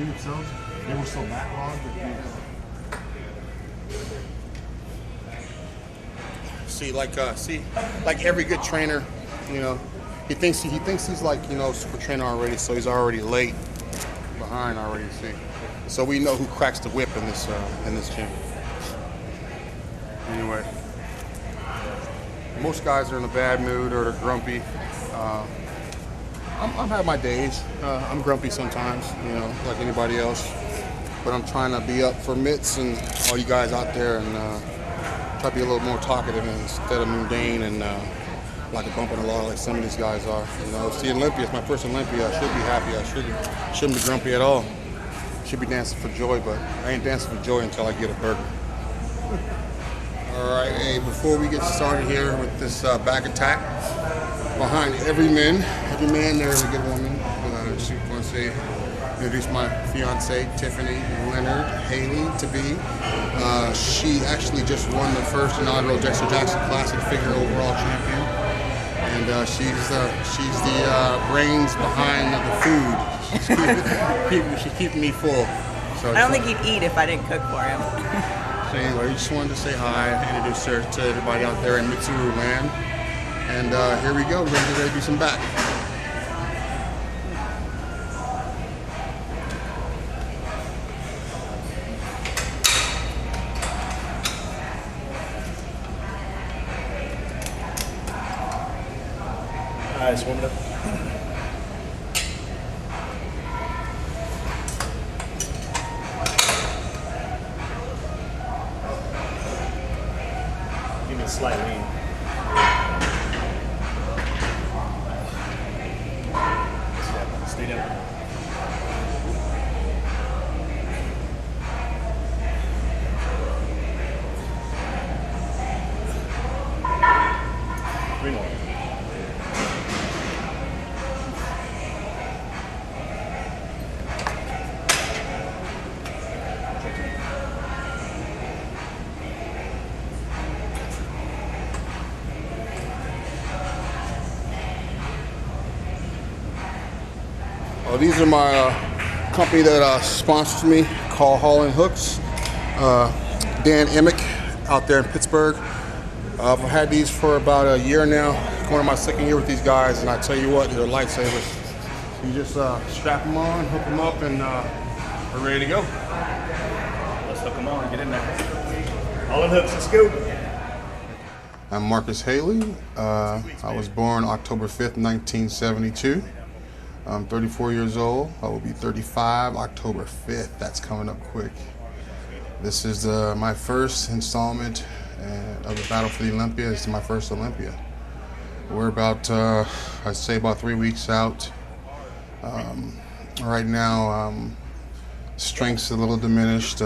between themselves. They were so backlogged that see, like every good trainer, you know, he thinks he's like, you know, super trainer already, so he's already late behind already. See, so we know who cracks the whip in this gym. Anyway, most guys are in a bad mood or they're grumpy. I've had my days. I'm grumpy sometimes, you know, like anybody else. But I'm trying to be up for Mitts and all you guys out there and try to be a little more talkative instead of mundane and like a bump in the law like some of these guys are. You know, see, Olympia, it's my first Olympia. I should be happy. I shouldn't be grumpy at all. Should be dancing for joy, but I ain't dancing for joy until I get a burger. All right, hey, before we get started here with this back attack, behind every man there is a good woman. Just want to say, introduce my fiance, Tiffany Leonard Haley, to be. She actually just won the first inaugural Dexter Jackson Classic figure overall champion, and she's the brains behind the food. She's keeping me full. So I don't think he'd eat if I didn't cook for him. So anyway, just wanted to say hi, introduce her to everybody out there in Mitsuru land. And here we go, we're going to get ready to do some back. Nice, warm it up. Give me a slight lean. Stay down. 3 more. These are my company that sponsors me, called Hall and Hooks. Dan Emick out there in Pittsburgh. I've had these for about a year now, going on my second year with these guys, and I tell you what, they're lifesavers. You just strap them on, hook them up, and we're ready to go. Let's hook them on and get in there. All in hooks, let's go. I'm Marcus Haley. I was born October 5th, 1972. I'm 34 years old. I will be 35 October 5th. That's coming up quick. This is my first installment of the Battle for the Olympia. This is my first Olympia. We're about, I'd say about 3 weeks out. Right now, strength's a little diminished,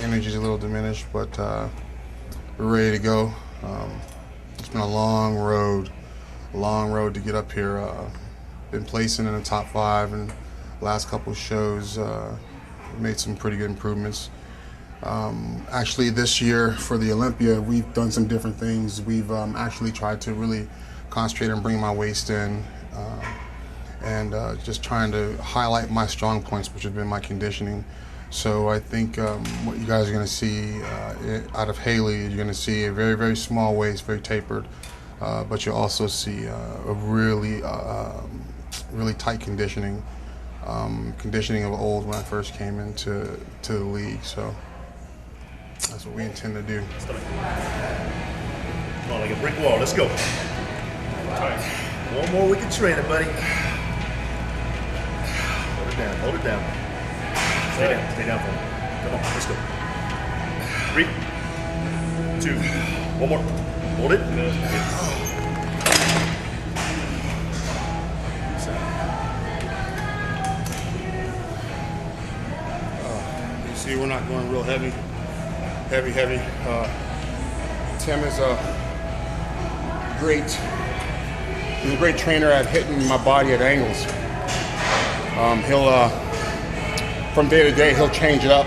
energy's a little diminished, but we're ready to go. It's been a long road to get up here. Been placing in the top 5 in the last couple of shows. Made some pretty good improvements. Actually, this year for the Olympia, we've done some different things. We've actually tried to really concentrate and bring my waist in, and just trying to highlight my strong points, which have been my conditioning. So I think what you guys are going to see out of Haley, you're going to see a very, very small waist, very tapered, but you'll also see a really tight conditioning, conditioning of old when I first came into the league. So that's what we intend to do. Come on, like a brick wall. Let's go. All right. One more, we can train it, buddy. Hold it down. Hold it down. Stay down. Stay down for me. Come on, let's go. 3, 2, 1 more. Hold it. Good. You see, we're not going real heavy. Tim is a great trainer at hitting my body at angles. He'll from day to day he'll change it up.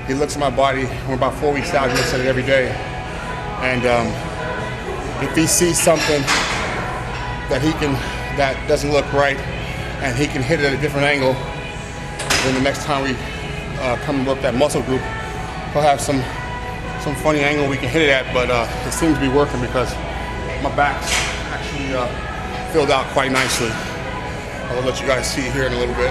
He looks at my body. We're about 4 weeks out. He looks at it every day, and if he sees something that doesn't look right, and he can hit it at a different angle, then the next time we come and work that muscle group, we'll have some funny angle we can hit it at, but it seems to be working because my back's actually filled out quite nicely. I'll let you guys see here in a little bit.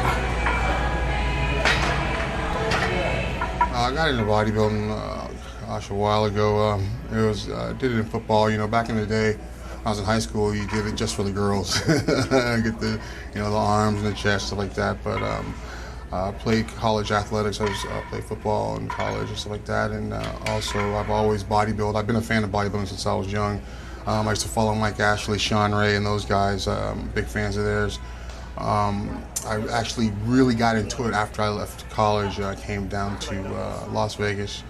I got into bodybuilding gosh, a while ago. It was did it in football. You know, back in the day, when I was in high school, you did it just for the girls, get the the arms and the chest, stuff like that. But played college athletics. I played football in college and stuff like that. And also, I've always bodybuilded. I've been a fan of bodybuilding since I was young. I used to follow Mike Ashley, Sean Ray, and those guys. Big fans of theirs. I actually really got into it after I left college. I came down to Las Vegas.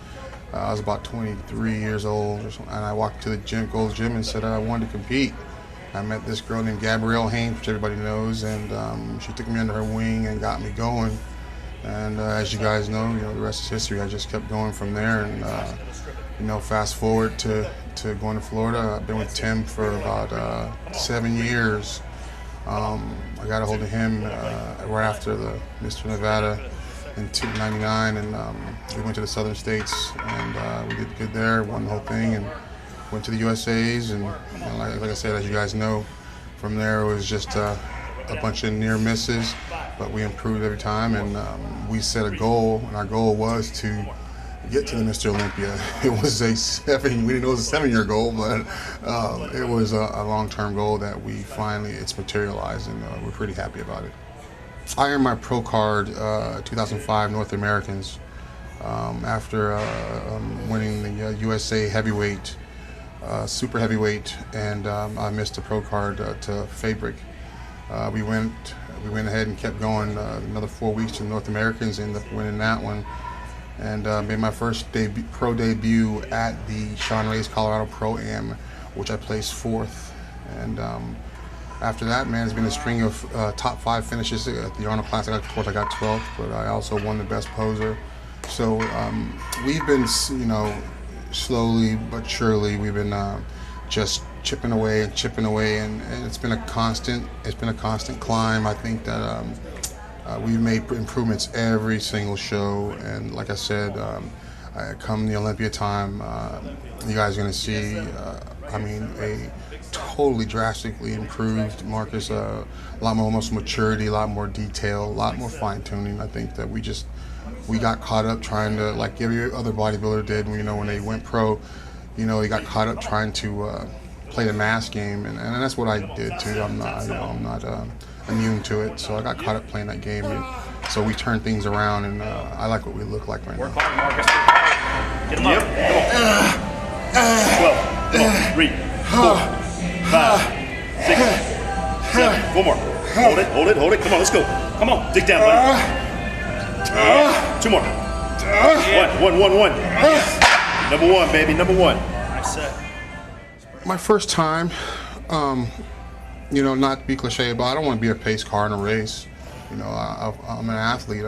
I was about 23 years old, and I walked to the Gold's Gym and said I wanted to compete. I met this girl named Gabrielle Haynes, which everybody knows, and she took me under her wing and got me going. And as you guys know, the rest is history. I just kept going from there, and fast forward to going to Florida. I've been with Tim for about 7 years. I got a hold of him right after the Mr. Nevada in '99, and we went to the Southern States, and we did good there, won the whole thing, and went to the USA's, and like I said, as you guys know, from there it was just a bunch of near misses, but we improved every time, and we set a goal, and our goal was to get to the Mr. Olympia. It was we didn't know it was a 7-year goal, but it was a long-term goal that it's materialized, and we're pretty happy about it. I earned my pro card 2005 North Americans after winning the USA heavyweight, super heavyweight, and I missed the pro card to Fabric. We went ahead and kept going another 4 weeks to North Americans, ended up winning that one, and made my first pro debut at the Sean Ray's Colorado Pro-Am, which I placed 4th. And after that, man, it's been a string of top 5 finishes at the Arnold Classic. Of course, I got 12th, but I also won the best poser. So we've been, slowly but surely, we've been just chipping away, and it's been a constant climb. I think that we've made improvements every single show, and like I said, come the Olympia time, you guys are going to see, a totally drastically improved Marcus, a lot more muscle maturity, a lot more detail, a lot more fine-tuning. I think that we got caught up trying to, like every other bodybuilder did, when they went pro, he got caught up trying to play the mass game, and that's what I did too. I'm not immune to it, so I got caught up playing that game, and so we turned things around, and I like what we look like right now. Work hard, Marcus. Get him up. Come on. 12. Come on. 3, 4, 5, 6, 7. 4 more. Hold it. Come on, let's go. Come on, dig down, buddy. 2 more. 1. Yes. Number 1, baby. Number 1. Nice set. My first time, not to be cliche, but I don't want to be a pace car in a race. I'm an athlete.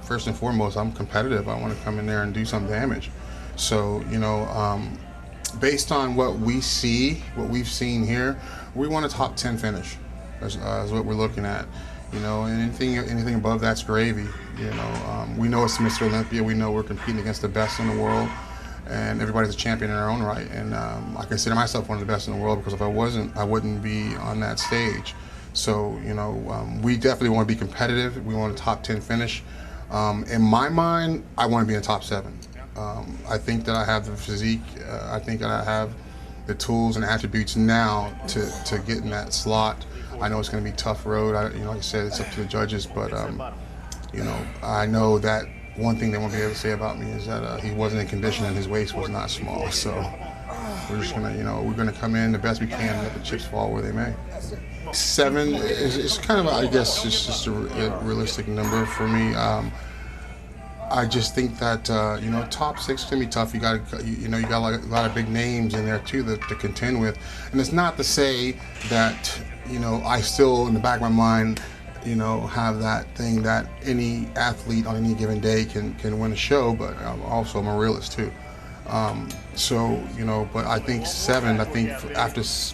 First and foremost, I'm competitive. I want to come in there and do some damage. So, based on what we've seen here, we want a top 10 finish. Is what we're looking at. Anything above that's gravy. We know it's Mr. Olympia. We know we're competing against the best in the world, and everybody's a champion in their own right. And I consider myself one of the best in the world, because if I wasn't, I wouldn't be on that stage. So, we definitely want to be competitive. We want a top 10 finish. In my mind, I want to be in the top 7. I think that I have the physique. I think that I have the tools and attributes now to get in that slot. I know it's going to be a tough road. Like I said, it's up to the judges, but I know that one thing they won't be able to say about me is that he wasn't in condition and his waist was not small. So we're just gonna, we're gonna come in the best we can and let the chips fall where they may. 7 is kind of, I guess, it's just a realistic number for me. I just think that top 6 can be tough. You got a lot of big names in there too to contend with, and it's not to say that I still in the back of my mind have that thing that any athlete on any given day can win a show, but also I'm a realist too. But I think 7. I think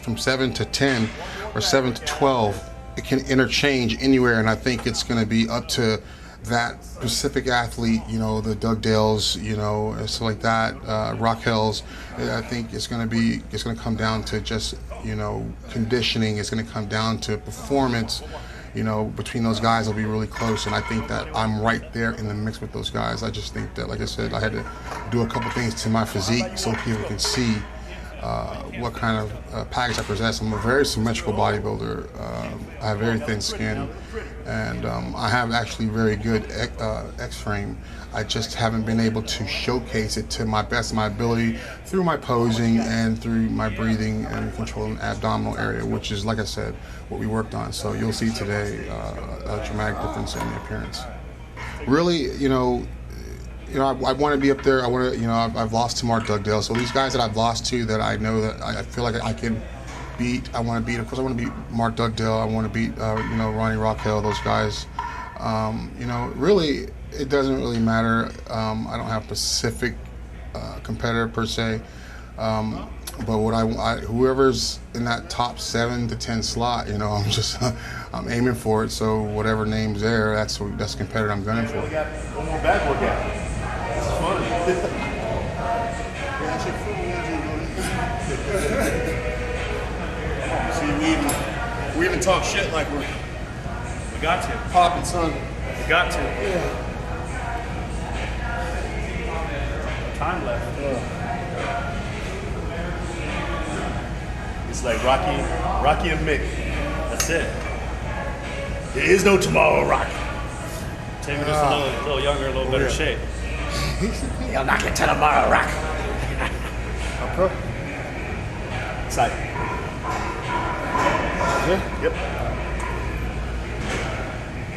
from 7 to 10 or 7 to 12, it can interchange anywhere, and I think it's going to be up to that specific athlete, you know, the Doug Dales, you know, and stuff like that, Rockells. I think it's going to come down to just, you know, conditioning. It's going to come down to performance. You know, between those guys, it'll be really close, and I think that I'm right there in the mix with those guys. I just think that, like I said, I had to do a couple things to my physique so people can see what kind of package I possess. I'm a very symmetrical bodybuilder. I have very thin skin, and I have actually very good X-frame. I just haven't been able to showcase it to my best of my ability through my posing and through my breathing and controlling the abdominal area, which is, like I said, what we worked on. So you'll see today a dramatic difference in the appearance. Really, you know, I want to be up there. I want to, you know, I've lost to Mark Dugdale. So these guys that I've lost to, that I know that I feel like I can beat, I want to beat. Of course, I want to beat Mark Dugdale. I want to beat, you know, Ronnie Rockwell, those guys. You know, really, it doesn't really matter. I don't have a specific competitor per se. But what whoever's in that top 7 to 10 slot, you know, I'm aiming for it. So whatever name's there, that's the competitor I'm gunning for. We got one more back workout. It's fun. See, we even talk shit like we got to. Popping, son. We got to. Yeah. Time left. It's like Rocky and Mick. That's it. There is no tomorrow, Rocky. Take me just a little younger, a little better shape. You'll knock it till tomorrow, Rocky. Okay. Side. Yeah. Yep.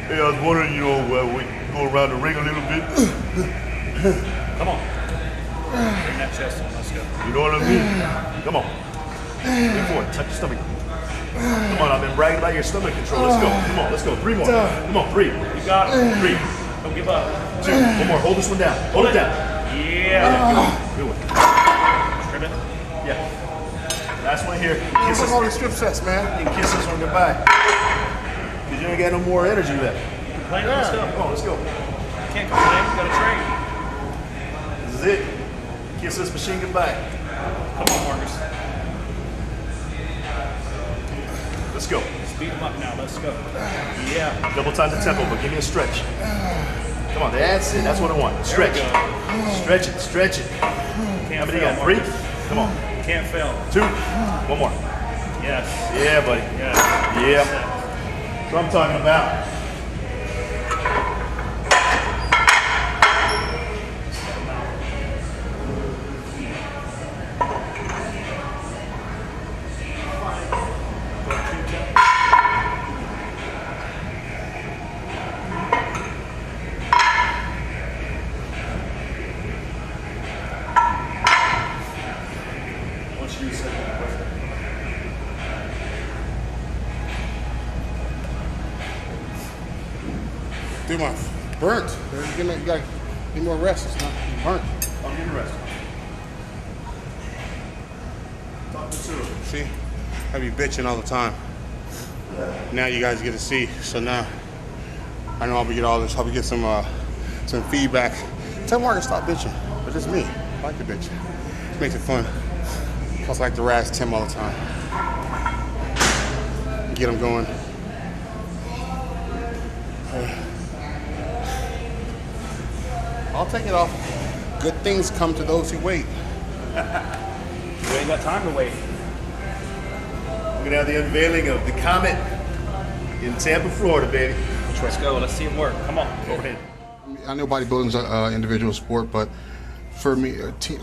Hey, I was wondering, you know, we go around the ring a little bit. Come on. Bring that chest on. Let's go. You know what I mean? Come on. Lean forward. Touch your stomach. Come on, I've been bragging about your stomach control. Let's go. Come on, let's go. 3 more. Come on, 3. You got it. 3. Don't give up. 2. 1 more. Hold this one down. Hold it down. Yeah. Good one. Strip it. Yeah. Last one here. Kiss What's all us. these strip sets, man? You can kiss us on goodbye. Because you ain't got no more energy left. Complain, let's go. Come on, let's go. Can't complain. You gotta train. This is it. Kiss us machine goodbye. Come on, Marcus. Let's go. Speed him up now. Let's go. Yeah. Double time the tempo, but give me a stretch. Come on, that's it. That's what I want. Stretch. Stretch it. Stretch it. How many you got? 3? Come on. Can't fail. 2. 1 more. Yes. Yeah, buddy. Yes. Yeah. That's what I'm talking about. Do my burnt. You gotta need more rest. It's not burnt. I'm getting rest. Talk to two. See, I be bitching all the time. Now you guys get to see. So now I know I'll be get all this. I'll be get some feedback. Tell Marcus stop bitching, but it's me. I like to bitch. It makes it fun. Plus I like to razz Tim all the time. Get him going. I'll take it off. Good things come to those who wait. You ain't got time to wait. We're gonna have the unveiling of the Comet in Tampa, Florida, baby. Let's go. Let's see it work. Come on. Go ahead. I know bodybuilding's an individual sport, but for me,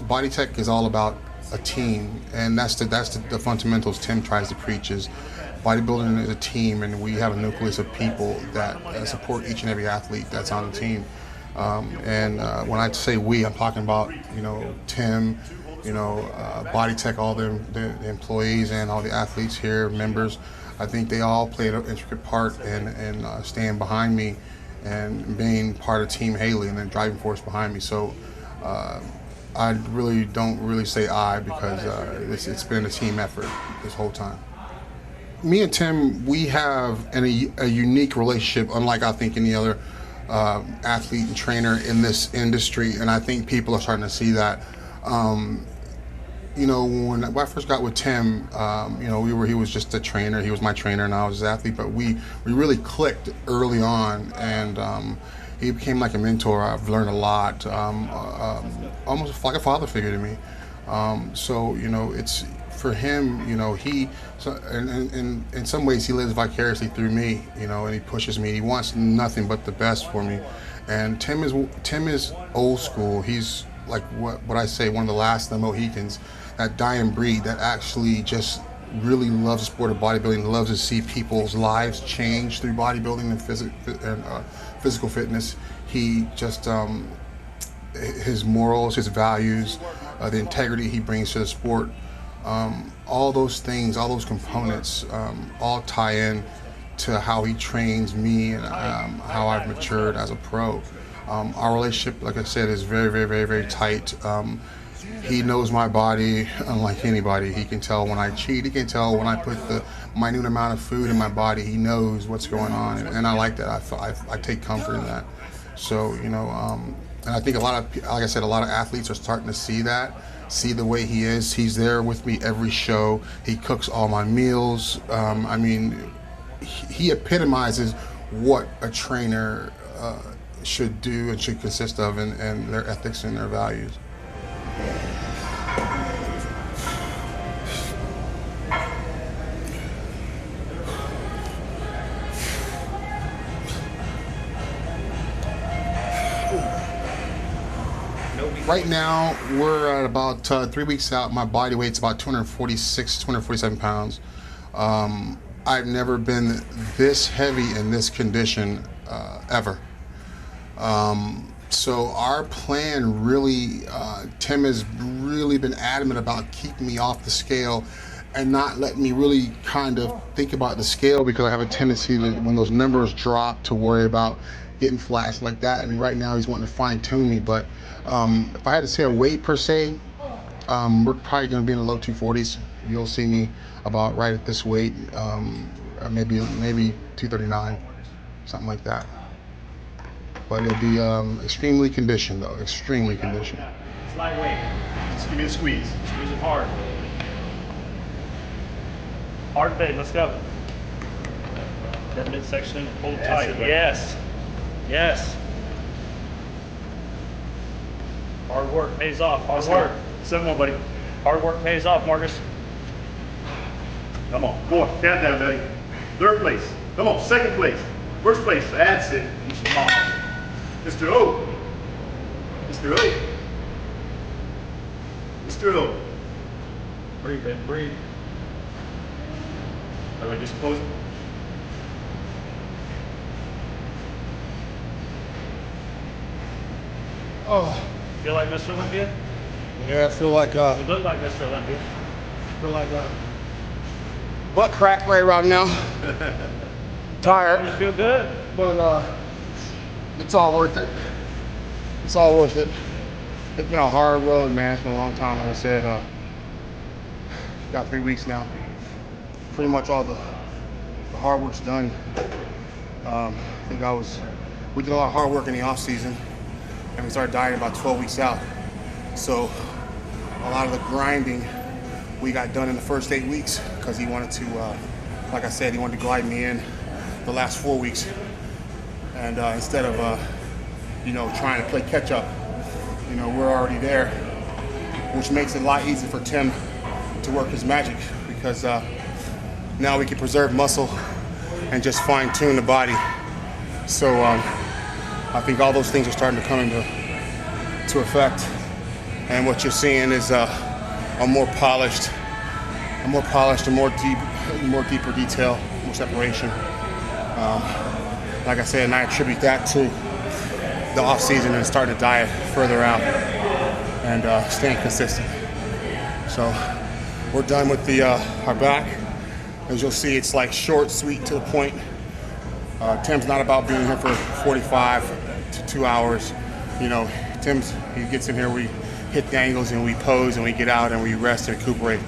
body tech is all about a team, and that's the fundamentals Tim tries to preach. Is bodybuilding is a team, and we have a nucleus of people that support each and every athlete that's on the team. When I say we, I'm talking about, you know, Tim, you know, Body Tech, all the employees and all the athletes here, members. I think they all played an intricate part in staying behind me and being part of Team Haley and the driving force behind me. So I really don't say I, because it's been a team effort this whole time. Me and Tim, we have a unique relationship, unlike I think any other athlete and trainer in this industry, and I think people are starting to see that. You know, when I first got with Tim, you know, he was just a trainer. He was my trainer, and I was his athlete. But we really clicked early on, and he became like a mentor. I've learned a lot, almost like a father figure to me. So you know, it's for him. You know, and in some ways he lives vicariously through me. You know, and he pushes me. He wants nothing but the best for me. And Tim is old school. He's like what I say, one of the last of the Mohicans, that dying breed that actually just really loves the sport of bodybuilding, loves to see people's lives change through bodybuilding and physical fitness. He just, his morals, his values, the integrity he brings to the sport, all those things, all those components, all tie in to how he trains me and how I've matured as a pro. Our relationship, like I said, is very, very, very, very tight. He knows my body unlike anybody. He can tell when I cheat. He can tell when I put the minute amount of food in my body. He knows what's going on, and I like that. I take comfort in that. So, you know, and I think like I said, a lot of athletes are starting to see that, see the way he is. He's there with me every show. He cooks all my meals. I mean, he epitomizes what a trainer should do and should consist of, and their ethics and their values. Right now, we're at about 3 weeks out. My body weight's about 246, 247 pounds. I've never been this heavy in this condition ever. So our plan really, Tim has really been adamant about keeping me off the scale and not letting me really kind of think about the scale, because I have a tendency to, when those numbers drop, to worry about getting flashed like that. And right now he's wanting to fine tune me. But if I had to say a weight per se, we're probably going to be in the low 240s. You'll see me about right at this weight, maybe 239, something like that. But it'll be extremely conditioned, though, extremely conditioned. It's lightweight. Just give me a squeeze. Squeeze it hard. Hard bed, let's go. That midsection, hold tight. Yes. Yes. Hard work pays off. Hard work. 7 more, buddy. Hard work pays off, Marcus. Come on. Go on. Count down, buddy. 3rd place. Come on. 2nd place. 1st place. That's it. Mr. O. Mr. O. Mr. O. Breathe, baby, breathe. All right, just close it. Oh, Feel like Mr. Olympia? yeah, I feel like You look like Mr. Olympia. butt crack right around now. Tired, You feel good? but it's all worth it. It's all worth it. It's been a hard road, man. It's been a long time. Like I said, got 3 weeks now. Pretty much all the hard work's done. I think we did a lot of hard work in the off season, and we started dieting about 12 weeks out. So a lot of the grinding we got done in the first 8 weeks, because he wanted to, like I said, he wanted to glide me in the last 4 weeks. And instead of, you know, trying to play catch up, you know, we're already there, which makes it a lot easier for Tim to work his magic, because now we can preserve muscle and just fine tune the body. So I think all those things are starting to come into effect. And what you're seeing is a more polished, and more deeper detail, more separation. Like I said, and I attribute that to the off season and starting to diet further out and staying consistent. So we're done with our back. As you'll see, it's like short, sweet, to the point. Tim's not about being here for 45 to 2 hours. You know, he gets in here, we hit the angles and we pose and we get out and we rest and recuperate.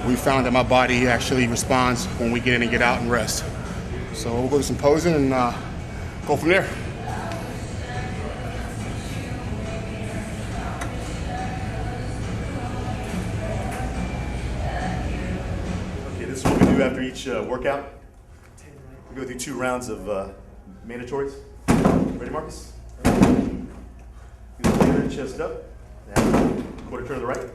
We found that my body actually responds when we get in and get out and rest. So we'll go do some posing and go from there. after each workout, we go through 2 rounds of mandatories. Ready, Marcus? Chest up, and quarter turn to the right.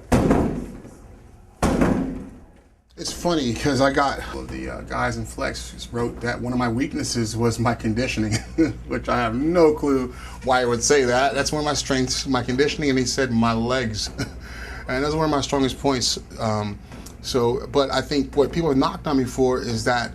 It's funny because I got the guys in Flex wrote that one of my weaknesses was my conditioning, which I have no clue why I would say that. That's one of my strengths, my conditioning, and he said my legs, and that's one of my strongest points. But I think what people have knocked on me for is that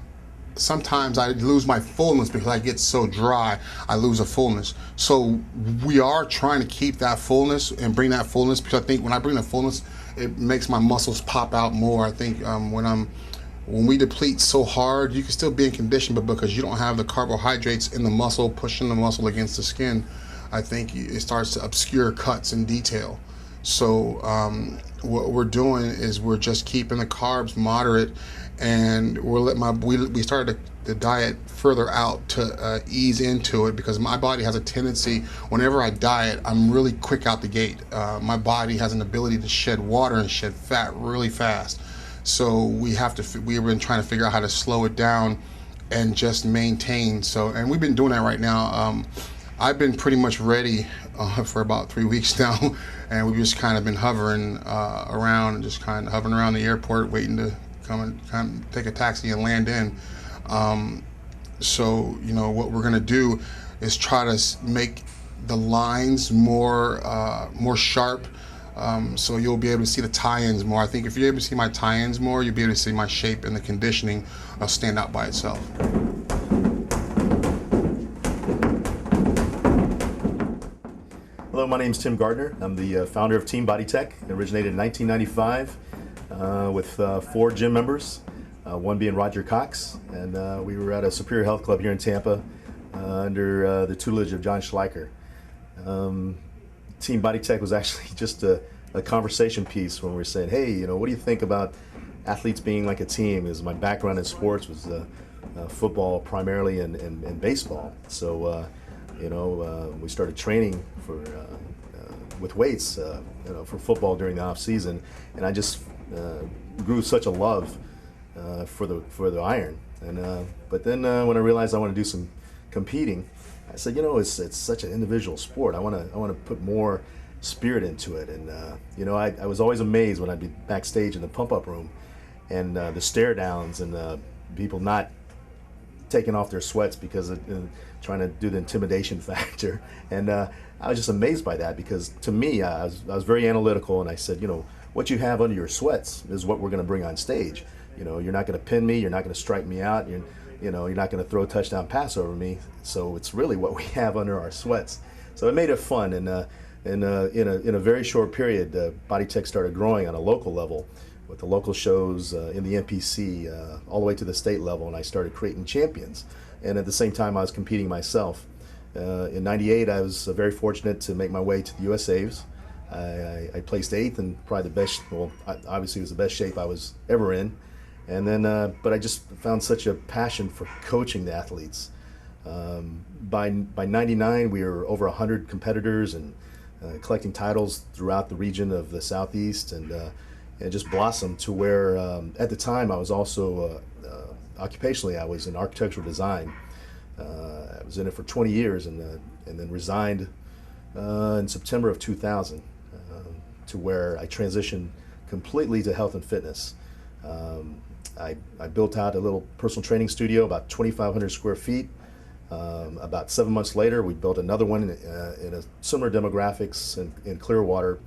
sometimes I lose my fullness because I get so dry, I lose a fullness. So we are trying to keep that fullness and bring that fullness, because I think when I bring the fullness, it makes my muscles pop out more. I think when we deplete so hard, you can still be in condition, but because you don't have the carbohydrates in the muscle, pushing the muscle against the skin, I think it starts to obscure cuts in detail. So what we're doing is we're just keeping the carbs moderate, and we started the diet further out to ease into it, because my body has a tendency, whenever I diet, I'm really quick out the gate. My body has an ability to shed water and shed fat really fast. So we've been trying to figure out how to slow it down and just maintain. And we've been doing that right now. I've been pretty much ready for about 3 weeks now, and we've just kind of been hovering around, and just kind of hovering around the airport, waiting to come and take a taxi and land in. So what we're gonna do is try to make the lines more sharp, so you'll be able to see the tie-ins more. I think if you're able to see my tie-ins more, you'll be able to see my shape, and the conditioning stand out by itself. Hello, my name is Tim Gardner. I'm the founder of Team Body Tech. It originated in 1995 with 4 gym members, one being Roger Cox, and we were at a Superior Health Club here in Tampa under the tutelage of John Schleicher. Team Body Tech was actually just a conversation piece when we were saying, hey, what do you think about athletes being like a team? Because my background in sports was football primarily and baseball. So we started training with weights, for football during the off season, and I just grew such a love for the iron. And but then when I realized I want to do some competing, I said, it's such an individual sport. I want to put more spirit into it. And I was always amazed when I'd be backstage in the pump-up room, and the stare downs, and people not taking off their sweats because of trying to do the intimidation factor. And I was just amazed by that, because to me, I was very analytical, and I said, what you have under your sweats is what we're going to bring on stage. You're not going to pin me, you're not going to strike me out, you're not going to throw a touchdown pass over me. So it's really what we have under our sweats. So it made it fun, and in a very short period, Body Tech started growing on a local level, with the local shows in the NPC all the way to the state level, and I started creating champions. And at the same time, I was competing myself. In '98, I was very fortunate to make my way to the USA's. I placed 8th, and probably the best, obviously it was the best shape I was ever in. And then, but I just found such a passion for coaching the athletes. By '99, we were over 100 competitors, and collecting titles throughout the region of the Southeast, and it just blossomed to where, at the time, I was also, occupationally, I was in architectural design. I was in it for 20 years, and then resigned in September of 2000, to where I transitioned completely to health and fitness. I built out a little personal training studio, about 2,500 square feet. About 7 months later, we built another one in a similar demographics in Clearwater,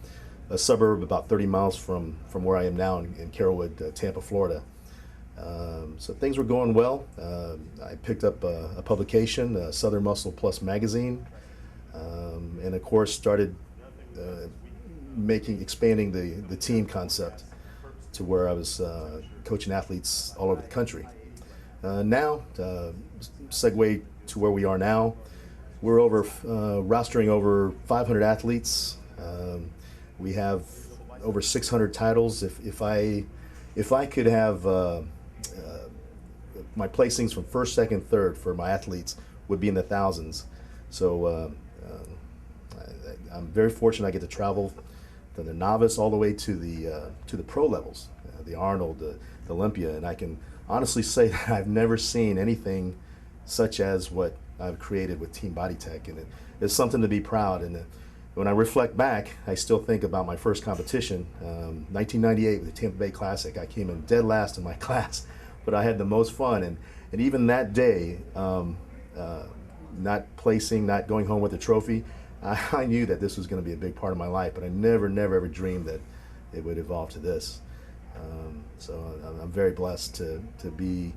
a suburb about 30 miles from where I am now in Carrollwood, Tampa, Florida. So things were going well. I picked up a publication, Southern Muscle Plus magazine, and of course started expanding the team concept to where I was coaching athletes all over the country. Now, segue to where we are now, we're rostering over 500 athletes. We have over 600 titles. If I could have my placings from first, second, third for my athletes would be in the thousands. So I'm very fortunate I get to travel from the novice all the way to the pro levels, the Arnold, the Olympia, and I can honestly say that I've never seen anything such as what I've created with Team Body Tech, and it's something to be proud. And when I reflect back, I still think about my first competition, 1998 with the Tampa Bay Classic. I came in dead last in my class, but I had the most fun. And even that day, not placing, not going home with a trophy, I knew that this was going to be a big part of my life, but I never ever dreamed that it would evolve to this. So I'm very blessed to be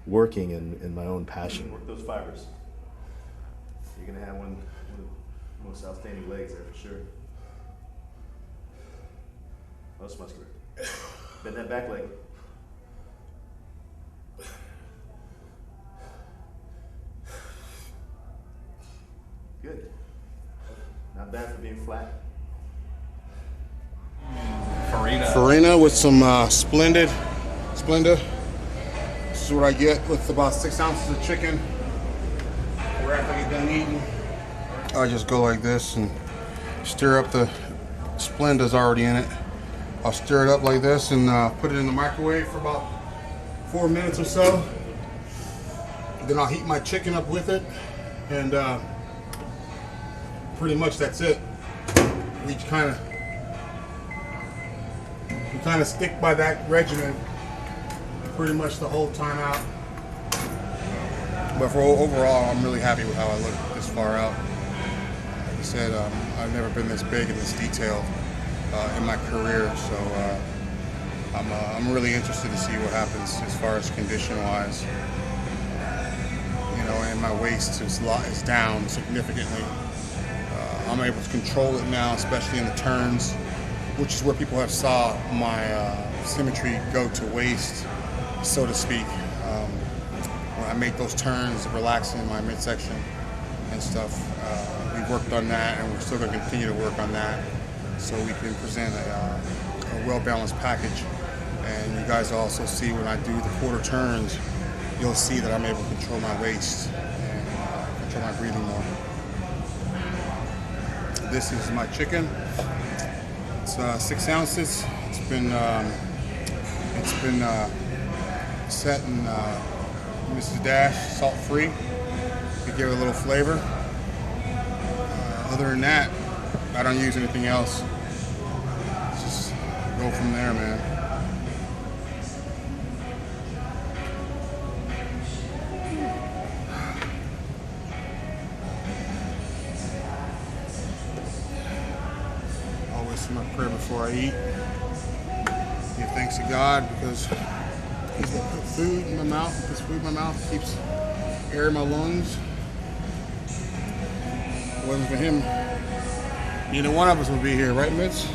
working in my own passion. Work those fibers. You're going to have one of the most outstanding legs there for sure. Most muscular. Bend that back leg. Good. Not bad for being flat. Farina with some Splenda. This is what I get with about 6 ounces of chicken. Right after I get done eating, I just go like this and stir up the Splenda's already in it. I'll stir it up like this and put it in the microwave for about 4 minutes or so. Then I'll heat my chicken up with it, and pretty much that's it. We kind of stick by that regimen pretty much the whole time out. But for overall, I'm really happy with how I look this far out. Like I said, I've never been this big and this detailed in my career, so I'm really interested to see what happens as far as condition-wise. You know, and my waist is down significantly. I'm able to control it now, especially in the turns, which is where people have saw my symmetry go to waist, so to speak. When I make those turns, relaxing in my midsection and stuff, we've worked on that, and we're still going to continue to work on that, so we can present a well-balanced package. And you guys also see when I do the quarter turns, you'll see that I'm able to control my waist and control my breathing more. This is my chicken. It's 6 ounces. It's been set in Mrs. Dash, salt-free, to give it a little flavor. Other than that, I don't use anything else. Just go from there, man. Always say my prayer before I eat. Give thanks to God because He's gonna put food in my mouth. He puts food in my mouth, keeps air in my lungs. If it wasn't for Him, neither one of us would be here, right, Mitch?